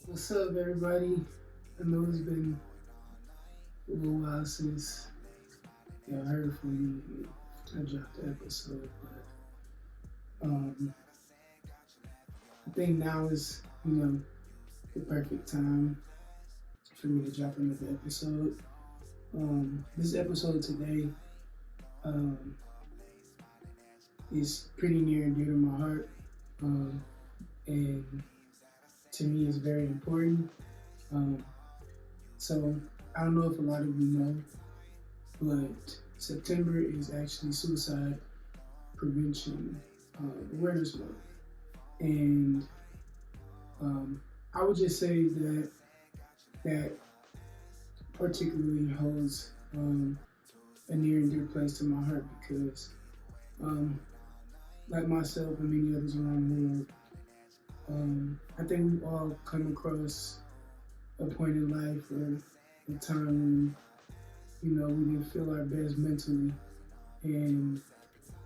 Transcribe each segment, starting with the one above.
What's up, everybody? I know it's been a little while since y'all heard from me. I dropped the episode, but I think now is the perfect time for me to drop another episode. This episode today um, is pretty near and dear to my heart, and to me, it's very important. Um, so I don't know if a lot of you know, but September is actually Suicide Prevention Awareness Month, and I would just say that particularly holds a near and dear place to my heart because, um, like myself and many others around the world, I think we've all come across a point in life or a time when we didn't feel our best mentally, and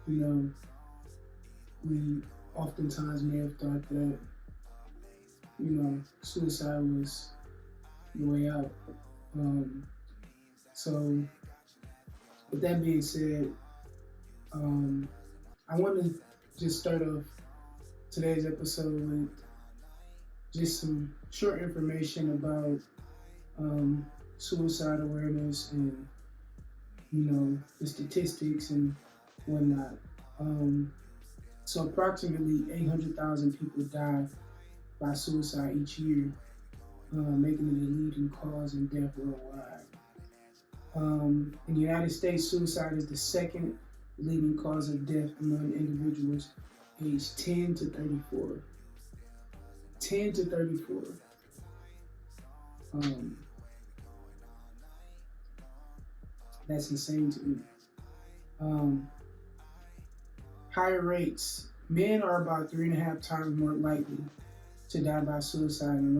you know we oftentimes may have thought that suicide was the way out. So with that being said, I want to just start off today's episode with just some short information about suicide awareness and the statistics and whatnot. So approximately 800,000 people die by suicide each year, making it a leading cause in death worldwide. In the United States, suicide is the second leading cause of death among individuals aged 10 to 34. 10 to 34. That's insane to me. Higher rates. Men are about 3.5 times more likely to die by suicide than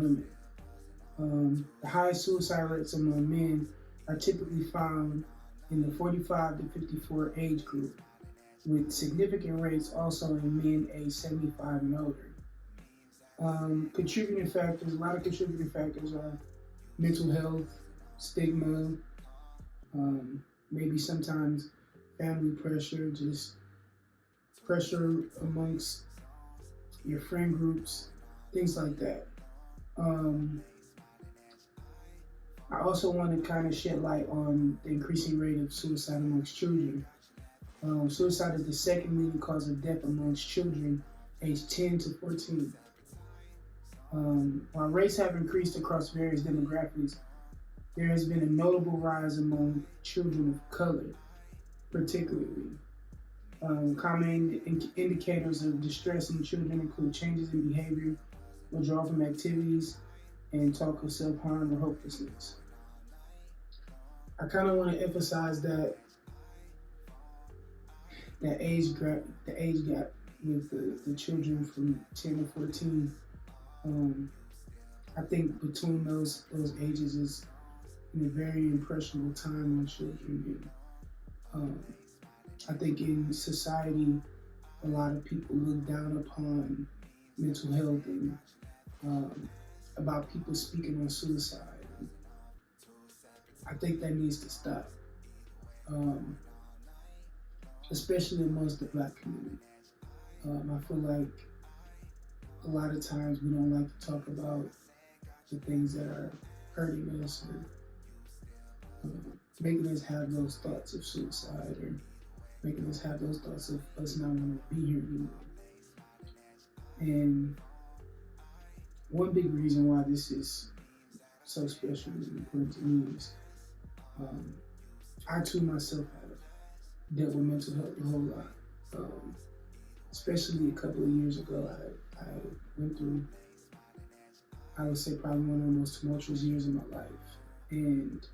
women. The highest suicide rates among men are typically found in the 45 to 54 age group, with significant rates also in men aged 75 and older. Contributing factors, a lot of contributing factors are mental health, stigma, maybe sometimes family pressure, just pressure amongst your friend groups, things like that. I also want to kind of shed light on the increasing rate of suicide amongst children. Suicide is the second leading cause of death amongst children aged 10 to 14. While rates have increased across various demographics, there has been a notable rise among children of color, particularly. Common indicators of distress in children include changes in behavior, withdrawal from activities, and talk of self-harm or hopelessness. I kind of want to emphasize that age gap with the children from 10 to 14. I think between those ages is a very impressionable time on children. And I think in society, a lot of people look down upon mental health and about people speaking on suicide. I think that needs to stop, especially amongst the Black community. I feel like a lot of times we don't like to talk about the things that are hurting us or making us have those thoughts of suicide or making us have those thoughts of us not wanting to be here anymore. And one big reason why this is so special and important to me is I too myself have dealt with mental health a whole lot. Especially a couple of years ago, I went through, I would say, probably one of the most tumultuous years of my life. And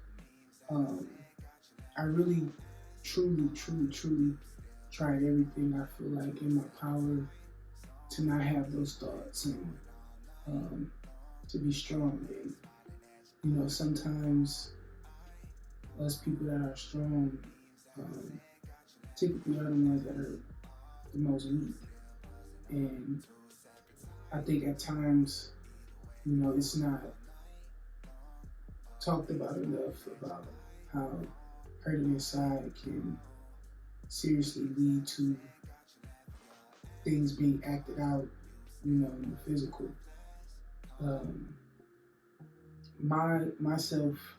I really, truly tried everything I feel like in my power to not have those thoughts and to be strong. And, sometimes us people that are strong typically are the ones that are the most weak. And I think at times It's not talked about enough about how hurting inside can seriously lead to things being acted out, in the physical. Um, myself,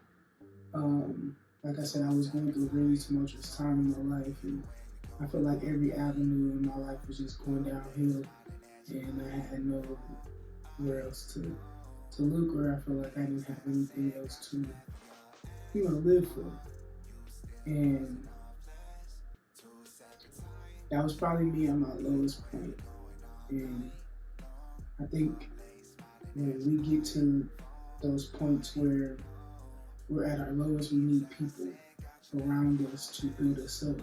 like I said, I was going through a really tumultuous time in my life, and I felt like every avenue in my life was just going downhill, and I had nowhere else to look, or I felt like I didn't have anything else to, live for. And that was probably me at my lowest point. And I think when we get to those points where we're at our lowest, we need people around us to build us up.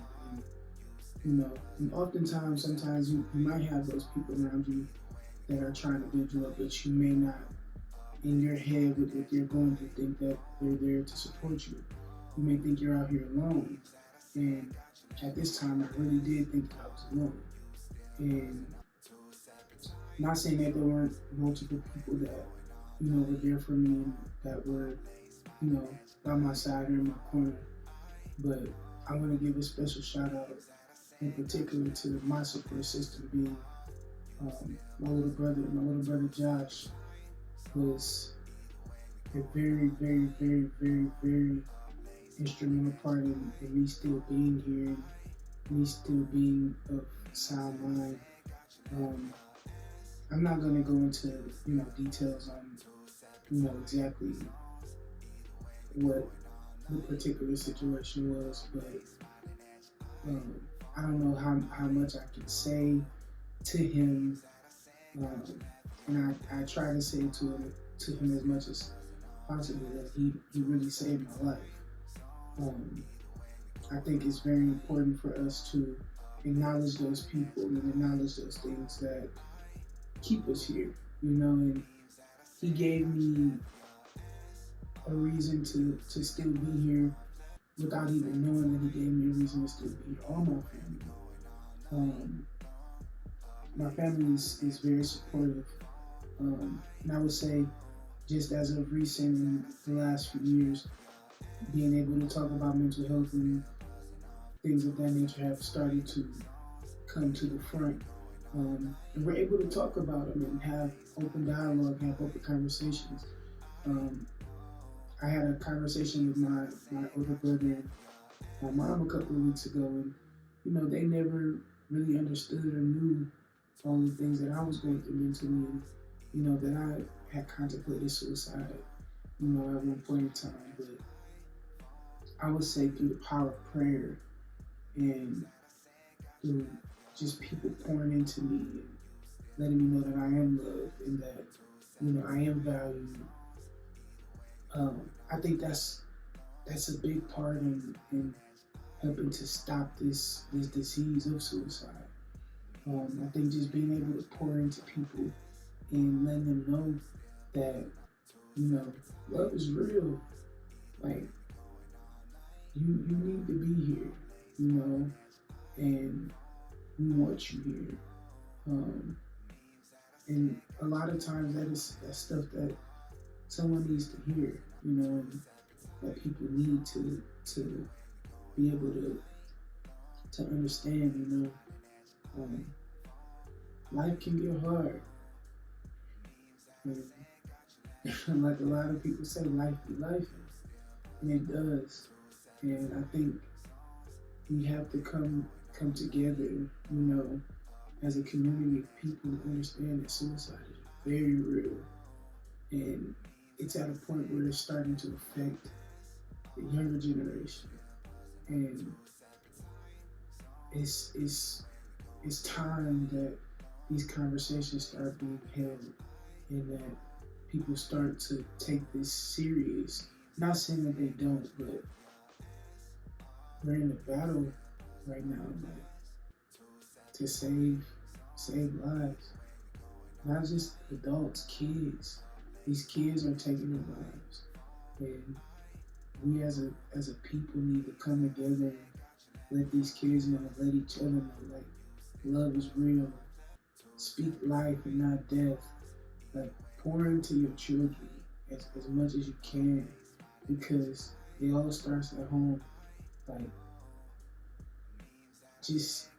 And oftentimes, sometimes you might have those people around you that are trying to build you up, but you may not, in your head, with what you're going to think that they're there to support you. You may think you're out here alone. And at this time, I really did think I was alone. And not saying that there weren't multiple people that, were there for me and that were, by my side or in my corner. But I want to give a special shout out in particular to my support system being my little brother Josh was a very, very, very, very, very instrumental part in me still being here and me still being of sound mind. I'm not gonna go into details on exactly what the particular situation was, but I don't know how much I can say to him, and I try to say to him as much as possible that he really saved my life. I think it's very important for us to acknowledge those people and acknowledge those things that keep us here, and he gave me a reason to still be here without even knowing that he gave me a reason to still be here. All my family is very supportive, and I would say just as of recent in the last few years, being able to talk about mental health and things of that nature have started to come to the front. And we're able to talk about them and have open dialogue, have open conversations. I had a conversation with my older brother and my mom a couple of weeks ago, and they never really understood or knew all the things that I was going through mentally, and that I had contemplated suicide, at one point in time. But I would say through the power of prayer and through just people pouring into me and letting me know that I am loved and that I am valued. I think that's a big part in helping to stop this disease of suicide. I think just being able to pour into people and letting them know that love is real. Like you need to be here, and we want you here. And a lot of times that's stuff that someone needs to hear, and that people need to be able to understand, life can get hard. And like a lot of people say, life be life, and it does. And I think we have to come together, as a community of people to understand that suicide is very real. And it's at a point where it's starting to affect the younger generation. And it's time that these conversations start being held and that people start to take this serious. Not saying that they don't, but we're in a battle right now, to save lives. Not just adults, kids. These kids are taking their lives. And we as a people need to come together and let these kids know, let each other know, like, love is real. Speak life and not death. like pour into your children as much as you can, because it all starts at home. Like, just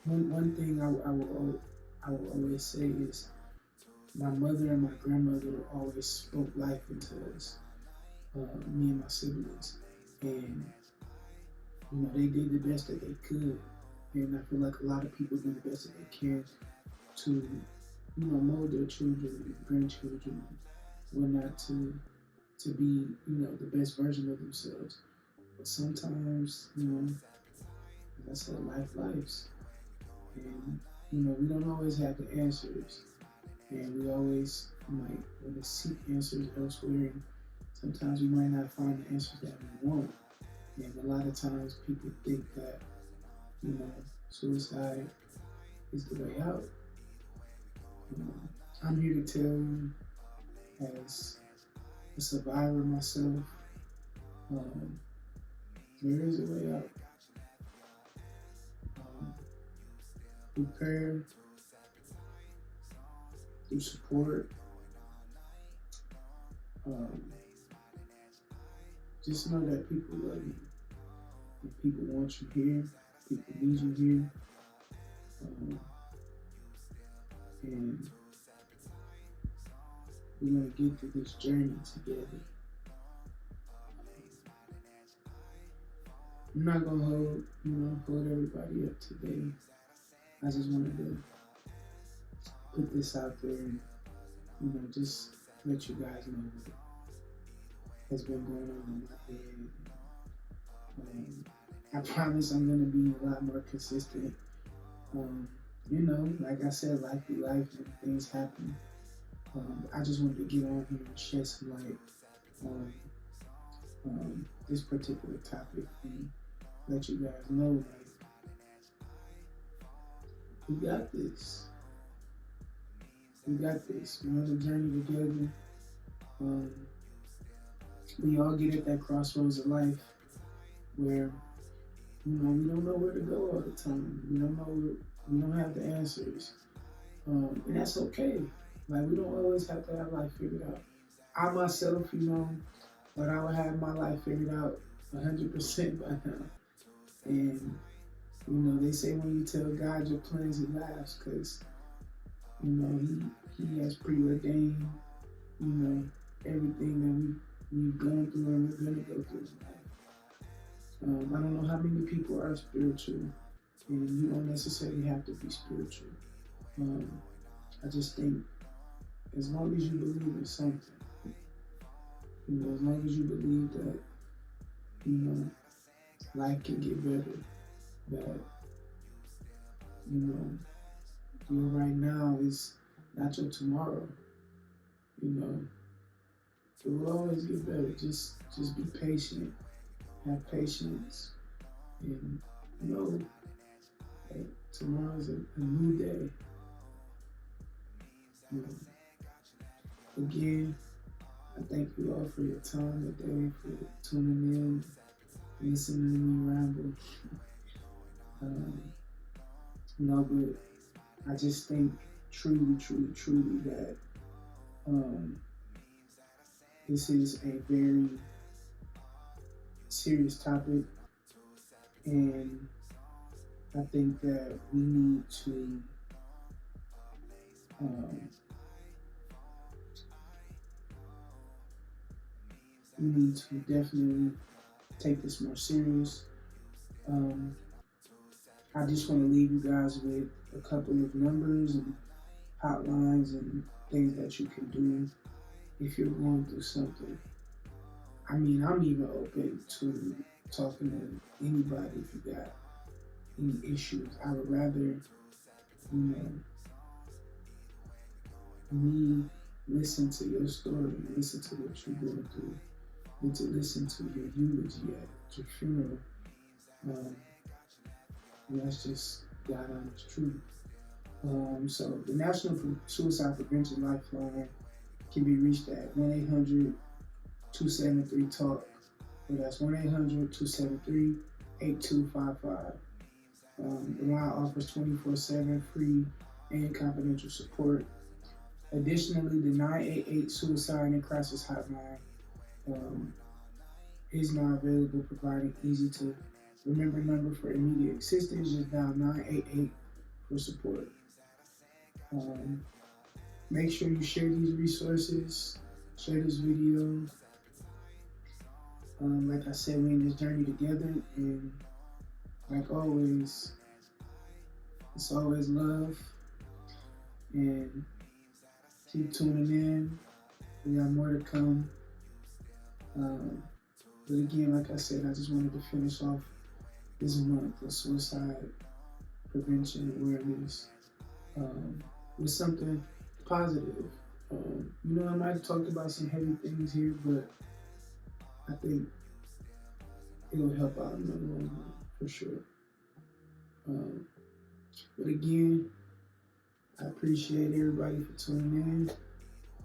one thing I will always say is my mother and my grandmother always spoke life into us, me and my siblings, and they did the best that they could, and I feel like a lot of people do the best that they can to mold their children and grandchildren and whatnot to be the best version of themselves. But sometimes as I said, lives, and we don't always have the answers, and we always might want to seek answers elsewhere. And sometimes we might not find the answers that we want. And a lot of times people think that, suicide is the way out. I'm here to tell you, as a survivor myself, there is a way out. Through prayer, through support, just know that people love you. And people want you here. People need you here. And we're going to get through this journey together. I'm not going to hold everybody up today. I just wanted to put this out there and, just let you guys know what has been going on in my head. I promise I'm going to be a lot more consistent. Like I said, life be life and things happen. I just wanted to get on here and shed some light on this particular topic and let you guys know, like, we got this. We got this. We're on the journey together. We all get at that crossroads of life where, we don't know where to go all the time. We don't have the answers. And that's okay. Like, we don't always have to have life figured out. I myself, but I would have my life figured out 100% by now. And, they say when you tell God your plans, He laughs, because, He has preordained, everything that we've gone through and we're going to go through in life. I don't know how many people are spiritual, and you don't necessarily have to be spiritual. I just think as long as you believe in something, as long as you believe that, life can get better, that, your right now is not your tomorrow, it will always get better. Just be patient, have patience, and know that tomorrow is a new day. Again, I thank you all for your time today, for tuning in, listening to me ramble. But I just think truly that this is a very serious topic, and I think that we need to definitely take this more serious. I just want to leave you guys with a couple of numbers and hotlines and things that you can do if you're going through something. I mean, I'm even open to talking to anybody if you got any issues. I would rather, me listen to your story, listen to what you're going through, than to listen to your eulogy at your funeral. And that's just God honest truth. So the National Suicide Prevention Lifeline can be reached at 1-800-273-TALK. That's 1-800-273-8255. The line offers 24/7 free and confidential support. Additionally, the 988 Suicide and Crisis Hotline is now available, providing easy to remember number for immediate assistance. Just dial 988 for support. Make sure you share these resources, share this video. Like I said, we're in this journey together, and like always, it's always love, and keep tuning in. We got more to come. But again, like I said, I just wanted to finish off this month of suicide prevention awareness with something positive. I might have talked about some heavy things here, but I think it'll help out in the long run for sure. But again, I appreciate everybody for tuning in.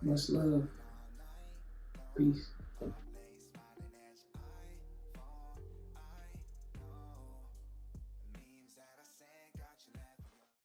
Much love. Peace.